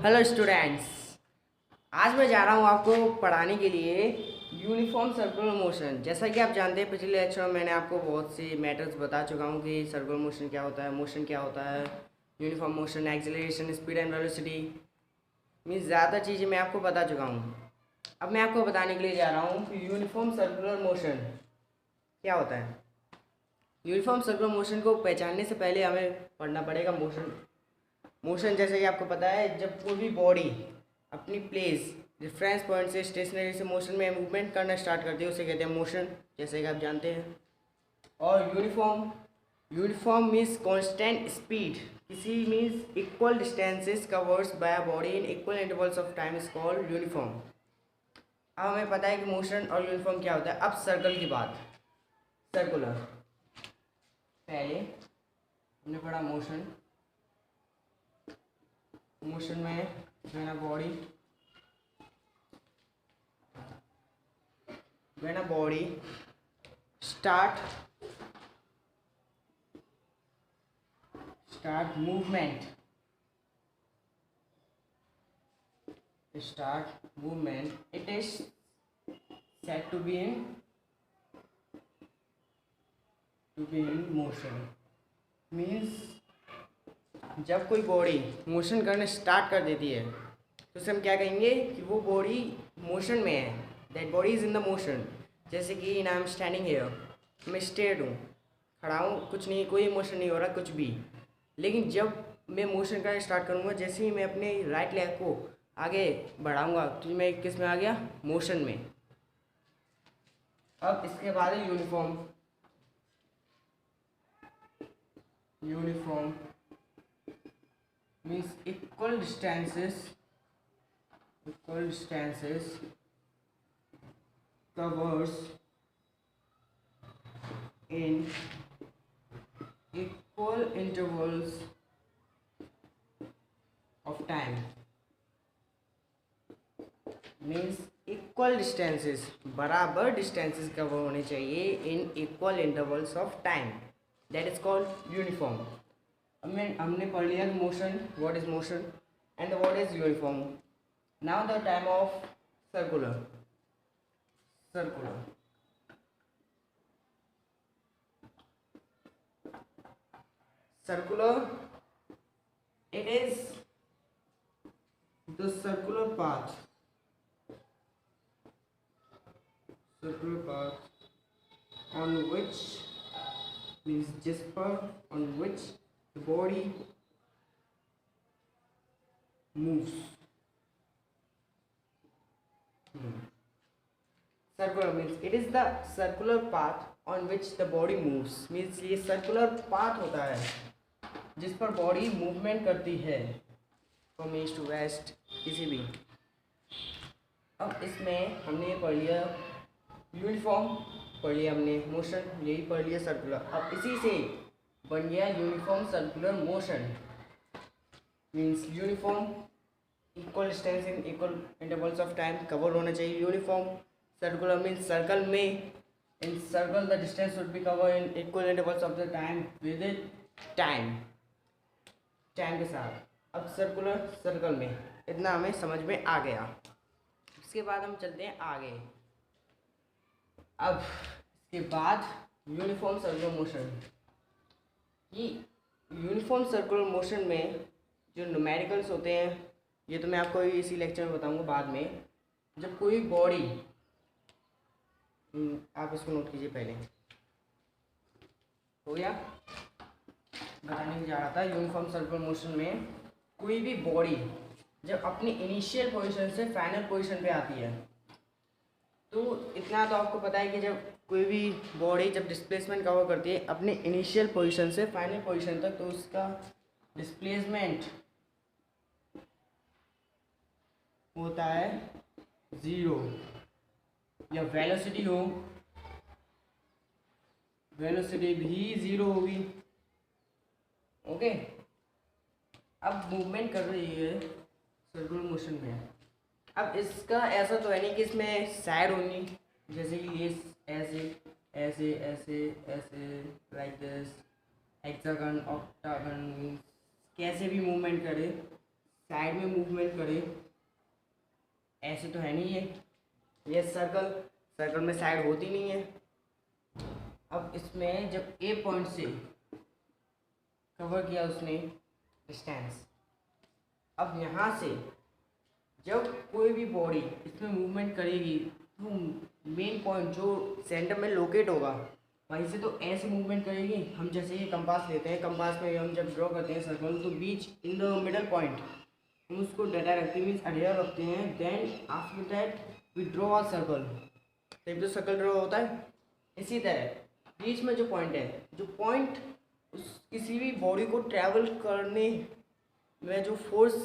Hello students. आज मैं जा रहा हूँ आपको पढ़ाने के लिए यूनिफॉर्म सर्कुलर मोशन। जैसा कि आप जानते हैं, पिछले लेक्चर में मैंने आपको बहुत सी मैटर्स बता चुका हूँ कि सर्कुलर मोशन क्या होता है, मोशन क्या होता है, uniform motion, acceleration, speed and velocity, means ज़्यादा चीज़ें मैं आपको बता चुका हूँ। अब मैं आपको बताने के लिए जा रहा हूँ कि यूनिफॉर्म सर्कुलर मोशन क्या होता है। यूनिफॉर्म सर्कुलर मोशन को पहचानने से पहले हमें पढ़ना पड़ेगा मोशन। जैसे कि आपको पता है, जब कोई भी बॉडी अपनी प्लेस रेफरेंस पॉइंट से स्टेशनरी से मोशन में मूवमेंट करना स्टार्ट करती है उसे कहते हैं मोशन, जैसे कि आप जानते हैं। और यूनिफॉर्म मीन्स कांस्टेंट स्पीड, किसी means equal distances covers by a body in equal intervals of time is called uniform. अब हमें पता है कि मोशन और यूनिफॉर्म क्या होता है। अब सर्कल की बात, सर्कुलर पहले हमने पढ़ा मोशन में जो है ना body, when a body start movement it is said to be in motion। Means जब कोई बॉडी मोशन करना स्टार्ट कर देती है तो उसे हम क्या कहेंगे कि वो बॉडी मोशन में है, that body is in the motion. जैसे कि आई एम स्टैंडिंग हेयर, मैं स्ट्रेट हूँ, खड़ा हूँ, कुछ नहीं, कोई मोशन नहीं हो रहा कुछ भी। लेकिन जब मैं मोशन करना स्टार्ट करूँगा, जैसे ही मैं अपने राइट लेग को आगे बढ़ाऊँगा तो मैं किस में आ गया, मोशन में। अब इसके बाद है uniform means equal distances covers in equal intervals of time। Means equal distances, बराबर डिस्टेंसेस कवर होने चाहिए इन equal intervals of time, that is called uniform. हमने पढ़ लिया motion, what is motion and what is uniform. Now the time of circular it is the circular path on which means just per on which the body moves। Circular means it is the circular path on which the body moves, means ये circular path होता है जिस पर body movement करती है from east to waste किसी भी। अब इसमें हमने ये पढ़ लिया यूनिफॉर्म, पढ़ लिया हमने मोशन, यही पढ़ लिया सर्कुलर। अब इसी से बन गया uniform circular motion. Means uniform equal distance in equal intervals of time cover होना चाहिए। यूनिफॉर्म सर्कुलर मीन्स सर्कल में, in circle the distance would be cover in equal intervals of the time with time के साथ। अब circle में इतना हमें समझ में आ गया। इसके बाद हम चलते हैं आगे। अब इसके बाद यूनिफॉर्म सर्कुलर मोशन। ये यूनिफॉर्म सर्कुलर मोशन में जो न्यूमेरिकल्स होते हैं, ये तो मैं आपको इसी लेक्चर में बताऊंगा बाद में। जब कोई बॉडी, आप इसको नोट कीजिए, पहले हो गया, बताने की जा रहा था। यूनिफॉर्म सर्कुलर मोशन में कोई भी बॉडी जब अपनी इनिशियल पोजीशन से फाइनल पोजीशन पे आती है, तो इतना तो आपको पता है कि जब कोई भी बॉडी जब डिस्प्लेसमेंट कवर करती है अपने इनिशियल पोजीशन से फाइनल पोजीशन तक, तो उसका डिस्प्लेसमेंट होता है 0, या वेलोसिटी भी 0 होगी। ओके, अब मूवमेंट कर रही है सर्कुलर मोशन में। अब इसका ऐसा तो है नहीं कि इसमें साइड होनी, जैसे कि ये ऐसे ऐसे ऐसे ऐसे लाइक दिस, हेक्सागन, ऑक्टागन, कैसे भी मूवमेंट करे साइड में मूवमेंट करे, ऐसे तो है नहीं ये सर्कल, सर्कल में साइड होती नहीं है। अब इसमें जब ए पॉइंट से कवर किया उसने डिस्टेंस, अब यहाँ से जब कोई भी बॉडी इसमें मूवमेंट करेगी तो मेन पॉइंट जो सेंटर में लोकेट होगा वहीं से तो ऐसे मूवमेंट करेगी। हम जैसे ये कंपास लेते हैं, कंपास में हम जब ड्रॉ करते हैं सर्कल तो बीच इन द मिडल पॉइंट हम उसको डाटा रखते हैं, मीन्स अडेयर रखते हैं। Then after that we draw a circle, तब तो सर्कल ड्रॉ होता है। इसी तरह बीच में जो पॉइंट है, जो पॉइंट उस किसी भी बॉडी को ट्रैवल करने में जो फोर्स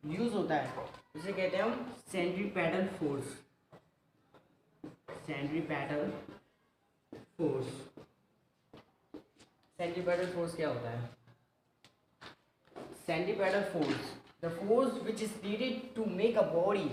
यूज़ होता है उसे कहते हैं हम centripetal force. Centripetal force, centripetal force क्या होता है? Centripetal force, the force which is needed to make a body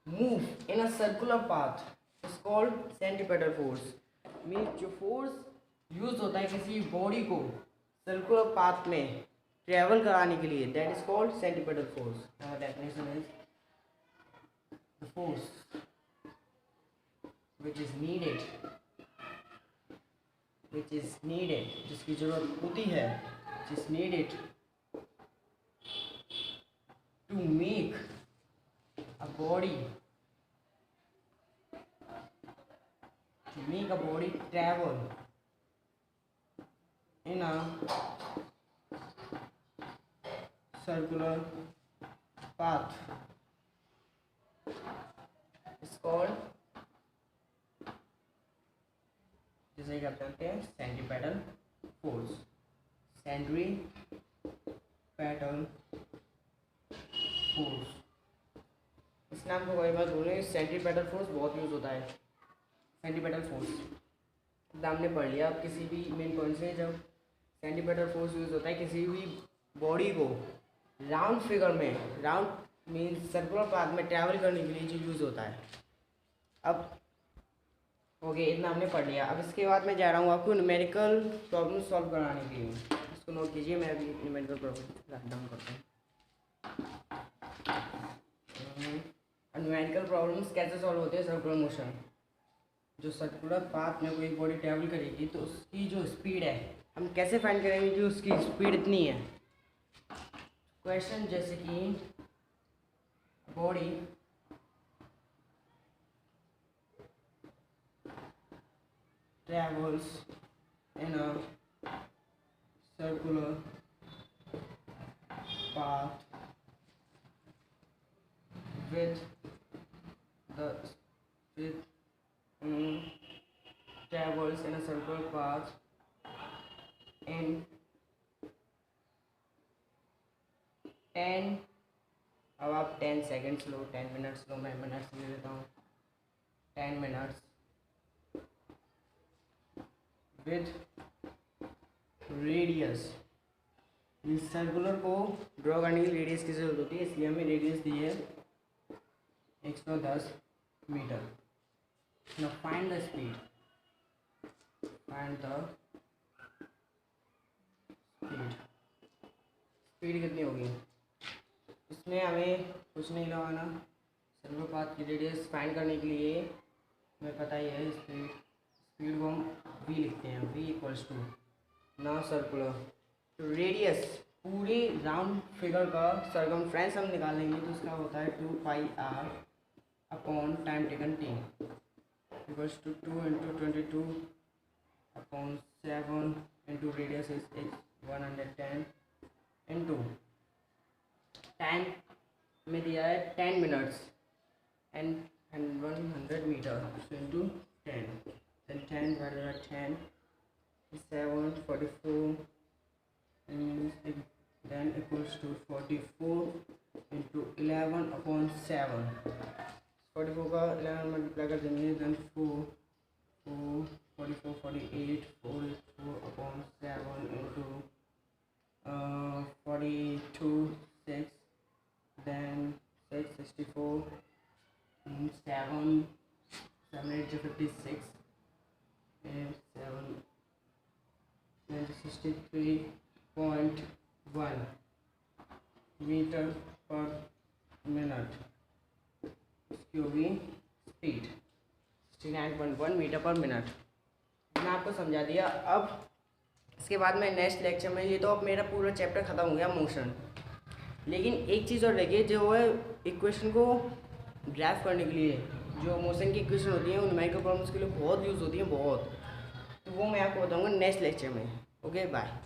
move in a circular path is called centripetal force. Means जो force use होता है किसी बॉडी को circular path में travel कराने के लिए, that is called centripetal force. Now definition is the force which is needed, जिसकी जरूरत होती है, which is needed to make a body travel in a circular path is called, जैसे कि आप जानते हैं, सेंट्रीपेटल फोर्स। सेंट्रीपेटल फोर्स, इस नाम को कई बार बोलें, सेंट्रीपेटल फोर्स बहुत यूज होता है। सेंट्रीपेटल फोर्स हमने पढ़ लिया। अब किसी भी मेन पॉइंट से जब सेंट्रीपेटल फोर्स यूज होता है किसी भी बॉडी को राउंड फिगर में, राउंड मीन्स सर्कुलर पाथ में ट्रैवल करने के लिए जो यूज़ होता है। अब ओके, इतना हमने पढ़ लिया। अब इसके बाद मैं जा रहा हूँ आपको न्यूमेरिकल प्रॉब्लम सॉल्व कराने के लिए। इसको नोट कीजिए, मैं अभी न्यूमेरिकल प्रॉब्लम राइट डाउन करता हूँ। न्यूमेरिकल प्रॉब्लम्स कैसे सॉल्व होते हैं? सर्कुलर मोशन, जो सर्कुलर पाथ में कोई बॉडी ट्रैवल करेगी तो उसकी जो स्पीड है हम कैसे फाइंड करेंगे कि उसकी स्पीड इतनी है। क्वेश्चन जैसे कि body travels in a circular path with travels in a circular path in 10, अब आप 10 सेकेंड्स लो, 10 मिनट्स लो, मैं मिनट्स ले लेता हूँ, 10 मिनट्स विथ रेडियस। सर्कुलर को ड्रॉ करने की रेडियस की जरूरत होती है, इसलिए हमें रेडियस दी है 110 metre. Now find the speed, speed कितनी होगी? इसमें हमें कुछ नहीं लगाना, सर्कुलर पाथ की रेडियस फाइंड करने के लिए हमें पता ही है स्पीड को हम v लिखते हैं, v इक्वल्स टू ना सर्कुलर तो रेडियस पूरे राउंड फिगर का सर्कमफ्रेंस हम निकालेंगे तो उसका होता है 2πr upon time taken t equals to 2 into 22 upon 7 into radius is 110 into time में दिया है 10 minutes and 100 metre into 10, then 10 divided by 10 is 744, and then equals to 44 into 11 upon 7। 44 का 11 मल्टीप्लाई कर देंगे, then 4 44 48 4 upon 7 into 42 6, then 6 64 7 7 8 56 and 7 63.1 meter पर minute, इसकी होगी speed 69.1 metre पर मिनट। मैंने आपको समझा दिया। अब इसके बाद में नेक्स्ट लेक्चर में, ये तो अब मेरा पूरा चैप्टर ख़त्म हो गया मोशन, लेकिन एक चीज़ और लगी जो है इक्वेशन को ड्राइव करने के लिए, जो मोशन की इक्वेशन होती है न्यूमेरिकल प्रॉब्लम्स के लिए बहुत यूज़ होती है बहुत, तो वो मैं आपको बताऊंगा नेक्स्ट लेक्चर में। Okay bye.